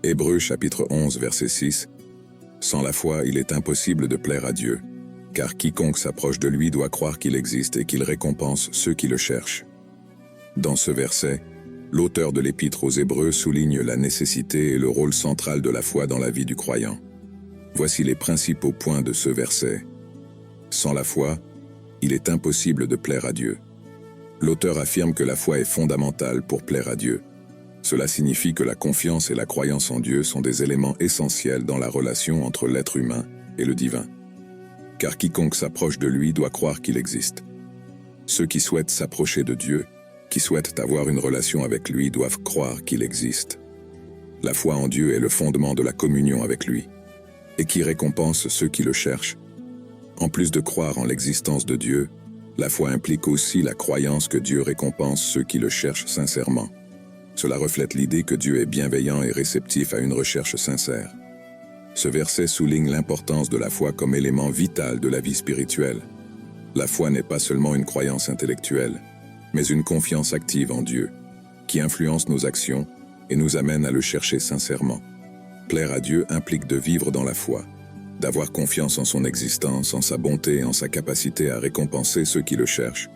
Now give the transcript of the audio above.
Hébreux chapitre 11 verset 6. Sans la foi, il est impossible de plaire à Dieu, car quiconque s'approche de lui doit croire qu'il existe et qu'il récompense ceux qui le cherchent. Dans ce verset, l'auteur de l'Épître aux Hébreux souligne la nécessité et le rôle central de la foi dans la vie du croyant. Voici les principaux points de ce verset. Sans la foi, il est impossible de plaire à Dieu. L'auteur affirme que la foi est fondamentale pour plaire à Dieu. Cela signifie que la confiance et la croyance en Dieu sont des éléments essentiels dans la relation entre l'être humain et le divin. Car quiconque s'approche de lui doit croire qu'il existe. Ceux qui souhaitent s'approcher de Dieu, qui souhaitent avoir une relation avec lui, doivent croire qu'il existe. La foi en Dieu est le fondement de la communion avec lui, et qui récompense ceux qui le cherchent. En plus de croire en l'existence de Dieu, la foi implique aussi la croyance que Dieu récompense ceux qui le cherchent sincèrement. Cela reflète l'idée que Dieu est bienveillant et réceptif à une recherche sincère. Ce verset souligne l'importance de la foi comme élément vital de la vie spirituelle. La foi n'est pas seulement une croyance intellectuelle, mais une confiance active en Dieu, qui influence nos actions et nous amène à le chercher sincèrement. Plaire à Dieu implique de vivre dans la foi, d'avoir confiance en son existence, en sa bonté et en sa capacité à récompenser ceux qui le cherchent.